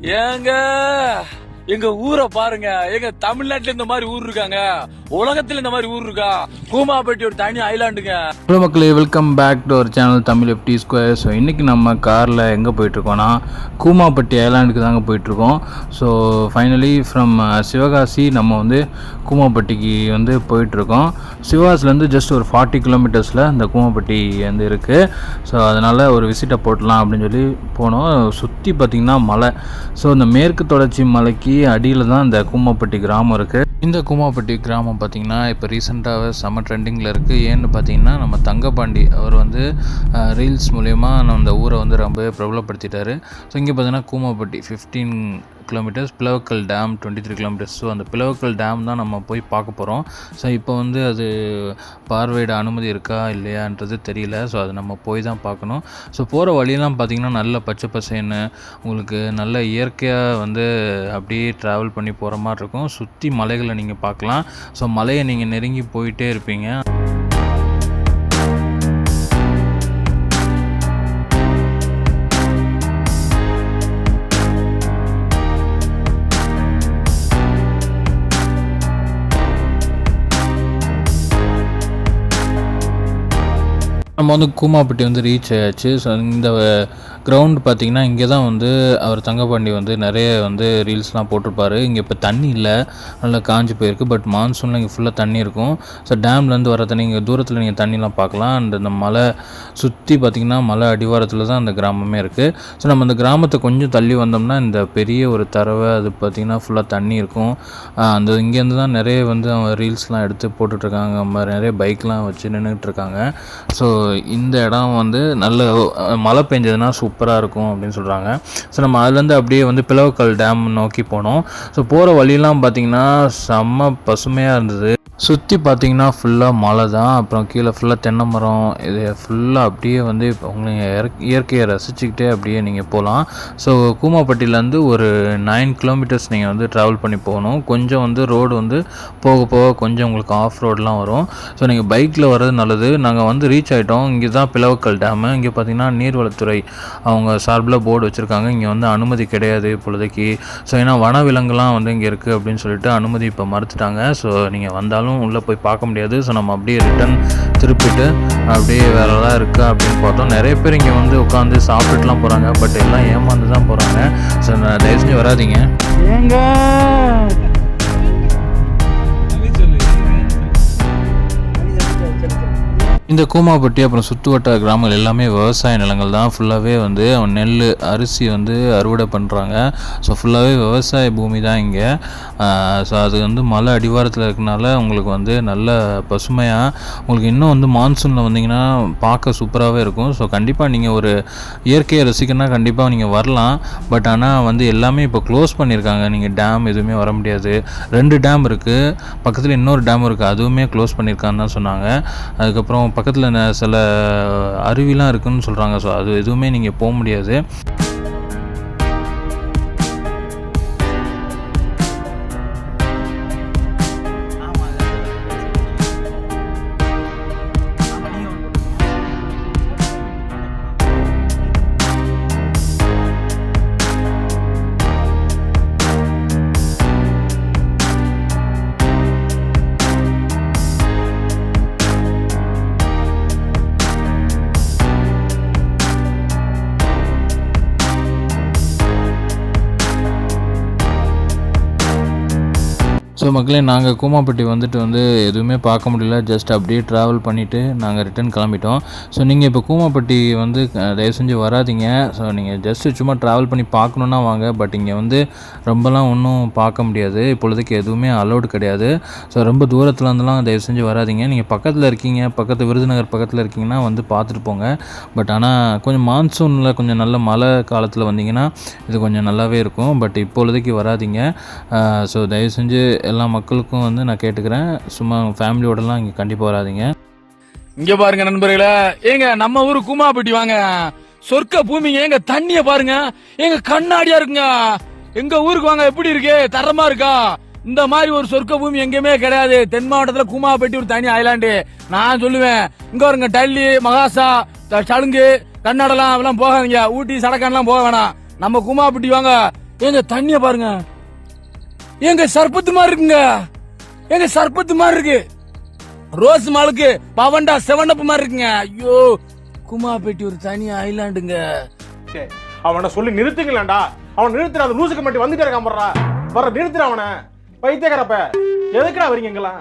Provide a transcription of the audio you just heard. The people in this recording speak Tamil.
ஏங்க எங்க ஊரை பாருங்க. எங்க தமிழ்நாட்டுல இந்த மாதிரி ஊர் இருக்காங்க, உலகத்துல இந்த மாதிரி ஊர் இருக்கா? கூமாப்பட்டி ஒரு தனி ஐலாண்டுங்க. ஹலோ மக்களே, welcome back to our channel Tamil FT square. So இன்றைக்கி நம்ம காரில் எங்கே போயிட்டுருக்கோன்னா கூமாப்பட்டி ஐலாண்டுக்கு தாங்க போயிட்டுருக்கோம். ஸோ ஃபைனலி ஃப்ரம் சிவகாசி நம்ம வந்து கூமாப்பட்டிக்கு வந்து போயிட்டுருக்கோம். சிவகாசிலேருந்து ஜஸ்ட் ஒரு 40 கிலோமீட்டர்ஸில் இந்த கூமாப்பட்டி வந்து இருக்குது. ஸோ அதனால் ஒரு விசிட்டை போட்டலாம் அப்படின்னு சொல்லி போனோம். சுற்றி பார்த்திங்கன்னா மலை. ஸோ இந்த மேற்கு தொடர்ச்சி மலைக்கு அடியில் தான் இந்த கூமாப்பட்டி கிராமம் இருக்குது. இந்த கூமாப்பட்டி கிராமம் பார்த்திங்கன்னா இப்போ ரீசெண்டாகவே செம்ம ட்ரெண்டிங்கில் இருக்குது. ஏன்னு பார்த்தீங்கன்னா நம்ம தங்கப்பாண்டி அவர் வந்து ரீல்ஸ் மூலயமா அந்த ஊரை வந்து ரொம்பவே பிரபலப்படுத்திட்டார். ஸோ இங்கே பார்த்தீங்கன்னா Koomapatti 15 kilometres, Plavakkal dam 23 kilometres. So அந்த பிளவக்கல் டேம் தான் நம்ம போய் பார்க்க போகிறோம். ஸோ இப்போ வந்து அது பார்வையிட அனுமதி இருக்கா இல்லையான்றது தெரியல. ஸோ அது நம்ம போய் தான் பார்க்கணும். ஸோ போகிற வழியெல்லாம் பார்த்திங்கன்னா நல்ல பச்சை பசேன்னு உங்களுக்கு நல்ல இயற்கையாக வந்து அப்படியே ட்ராவல் பண்ணி போகிற மாதிரி இருக்கும். சுற்றி மலைகளை நீங்கள் பார்க்கலாம். ஸோ மலையை நீங்கள் நெருங்கி போயிட்டே இருப்பீங்க. நம்ம வந்து கூமாப்பட்டி வந்து ரீச் ஆயாச்சு. ஸோ இந்த கிரவுண்டு பார்த்திங்கன்னா இங்கே தான் வந்து அவர் தங்கப்பாண்டி வந்து நிறைய வந்து ரீல்ஸ்லாம் போட்டிருப்பாரு. இங்கே இப்போ தண்ணி இல்லை, நல்லா காஞ்சி போயிருக்கு. பட் மான்சூனில் இங்கே ஃபுல்லாக தண்ணி இருக்கும். ஸோ டேம்லேருந்து வர தண்ணி இங்கே தூரத்தில் நீங்கள் தண்ணிலாம் பார்க்கலாம். இந்த மலை சுற்றி பார்த்திங்கன்னா மலை அடிவாரத்தில் தான் அந்த கிராமமே இருக்குது. ஸோ நம்ம அந்த கிராமத்தை கொஞ்சம் தள்ளி வந்தோம்னா இந்த பெரிய ஒரு தரவை, அது பார்த்திங்கன்னா ஃபுல்லாக தண்ணி இருக்கும். அந்த இங்கேருந்து தான் நிறைய வந்து அவங்க ரீல்ஸ்லாம் எடுத்து போட்டுட்ருக்காங்க. நிறைய பைக்லாம் வச்சு நின்றுட்டுருக்காங்க. ஸோ இந்த இடம் வந்து நல்ல மழை பெஞ்சதுன்னா சூப்பராக இருக்கும் அப்படின்னு சொல்கிறாங்க. ஸோ நம்ம அதுலேருந்து அப்படியே வந்து பிளவக்கல் டேம் நோக்கி போனோம். ஸோ போகிற வழியெல்லாம் பார்த்திங்கன்னா செம்ம பசுமையாக இருந்தது. சுற்றி பார்த்திங்கன்னா ஃபுல்லாக மலை தான். அப்புறம் கீழே ஃபுல்லாக தென்னை மரம். இது ஃபுல்லாக அப்படியே வந்து உங்களுக்கு இயற்கையை ரசிச்சுக்கிட்டே அப்படியே நீங்கள் போகலாம். ஸோ கூமாப்பட்டியிலேருந்து ஒரு 9 கிலோமீட்டர்ஸ் நீங்கள் வந்து ட்ராவல் பண்ணி போகணும். கொஞ்சம் வந்து ரோடு வந்து போக போக கொஞ்சம் உங்களுக்கு ஆஃப் ரோடெலாம் வரும். ஸோ நீங்கள் பைக்கில் வர்றது நல்லது. நாங்கள் வந்து ரீச் ஆகிட்டோம். இங்கே தான் பிளவக்கல் டேமு. இங்கே பார்த்திங்கன்னா நீர்வளத்துறை அவங்க சார்பில் போர்டு வச்சுருக்காங்க. இங்கே வந்து அனுமதி கிடையாது இப்பொழுதைக்கு. ஸோ ஏன்னா வனவிலங்குலாம் வந்து இங்கே இருக்குது அப்படின்னு சொல்லிட்டு அனுமதி இப்போ மறுத்துட்டாங்க. ஸோ நீங்கள் வந்தாலும் உள்ளே போய் பார்க்க முடியாது. ஸோ நம்ம அப்படியே ரிட்டன் திருப்பிட்டு அப்படியே வேறு எதாவது இருக்கா அப்படின்னு பார்த்தோம். நிறைய பேர் இங்கே வந்து உட்காந்து சாப்பிட்டுலாம் போகிறாங்க. பட் எல்லாம் ஏமாந்து தான் போகிறாங்க. ஸோ தயவு செஞ்சு வராதிங்க. ஏங்க இந்த கூமாப்பட்டி அப்புறம் சுற்றுவட்டார கிராமங்கள் எல்லாமே விவசாய நிலங்கள் தான். ஃபுல்லாகவே வந்து நெல், அரிசி வந்து அறுவடை பண்ணுறாங்க. ஸோ ஃபுல்லாகவே விவசாய பூமி தான் இங்கே. ஸோ அது வந்து மலை அடிவாரத்தில் இருக்கனால உங்களுக்கு வந்து நல்ல பசுமையாக உங்களுக்கு இன்னும் வந்து மான்சூனில் வந்தீங்கன்னா பார்க்க சூப்பராகவே இருக்கும். ஸோ கண்டிப்பாக நீங்கள் ஒரு இயற்கையை ரசிக்கணும்னா கண்டிப்பாக நீங்கள் வரலாம். பட் ஆனால் வந்து எல்லாமே இப்போ க்ளோஸ் பண்ணியிருக்காங்க. நீங்கள் டேம் எதுவுமே வர முடியாது. 2 டேம் இருக்குது, பக்கத்தில் இன்னொரு டேம் இருக்குது, அதுவுமே க்ளோஸ் பண்ணியிருக்கான்னு தான் சொன்னாங்க. அதுக்கப்புறம் பக்கத்தில் சில அருவிலாம் இருக்குதுன்னு சொல்கிறாங்க. ஸோ அது எதுவுமே நீங்கள் போக முடியாது. ஸோ மக்களே, நாங்கள் கூமாப்பட்டி வந்துட்டு வந்து எதுவுமே பார்க்க முடியல. ஜஸ்ட் அப்படியே ட்ராவல் பண்ணிவிட்டு நாங்கள் ரிட்டன் கிளம்பிட்டோம். ஸோ நீங்கள் இப்போ கூமாப்பட்டி வந்து தயவு செஞ்சு வராதிங்க. ஸோ நீங்கள் ஜஸ்ட்டு சும்மா ட்ராவல் பண்ணி பார்க்கணுன்னா வாங்க. பட் இங்கே வந்து ரொம்பலாம் ஒன்றும் பார்க்க முடியாது. இப்பொழுதுக்கு எதுவுமே அலோடு கிடையாது. ஸோ ரொம்ப தூரத்தில் இருந்தெல்லாம் தயவு செஞ்சு வராதிங்க. நீங்கள் பக்கத்தில் இருக்கீங்க, விருதுநகர் பக்கத்தில் இருக்கீங்கன்னா வந்து பார்த்துட்டு போங்க. பட் ஆனால் கொஞ்சம் மான்சூனில் கொஞ்சம் நல்ல மழை காலத்தில் வந்தீங்கன்னா இது கொஞ்சம் நல்லாவே இருக்கும். பட் இப்பொழுதுக்கு வராதிங்க. ஸோ தயவு செஞ்சு எல்லா மக்களுக்கும் வந்து நான் கேட்டுக்கிறேன், சும்மா ஃபேமிலியோடலாம் இங்கே கண்டிப்பாக வராதிங்க. இங்க பாருங்க நண்பர்களே, ஏங்க நம்ம ஊரு கூமாப்பட்டி வாங்க, சொர்க்க பூமிங்க. எங்க தண்ணிய பாருங்க, எங்க கண்ணாடியா இருக்குங்க. எங்க ஊருக்கு வாங்க, எப்படி இருக்கு, தரமா இருக்கா? இந்த மாதிரி ஒரு சொர்க்க பூமி எங்கேயுமே கிடையாது. தென் மாவட்டத்துல கூமாப்பட்டி ஒரு தனி ஐலாண்டு. நான் சொல்லுவேன், இங்க வருங்க டெல்லி, மகாசா, சலுங்கு, கன்னடலாம் எல்லாம் போகாதீங்க. ஊட்டி, சடக்கான்லாம் போக வேணாம். நம்ம கூமாப்பட்டி வாங்க, ஏங்க தண்ணிய பாருங்க, ஏங்க சர்பத்து மாதிரி இருக்குங்க, ஏங்க சர்பத்து மாதிரி இருக்கு. ரோஸ் மாலுக்கு பவண்டா செவனப்பு மாதிரி இருக்குங்க. ஐயோ, குமாபேட்டி ஒரு தனி ஐலாண்டுங்க. அவனை சொல்லி நிறுத்துங்களேன்டா. அவன் நிறுத்துற அந்த லூசுக்கு மட்டும் வந்துட்டே இருக்கான். வர நிறுத்துற அவனை. பைத்தியக்காரப்ப எதுக்குடா வரீங்க எங்கெல்லாம்?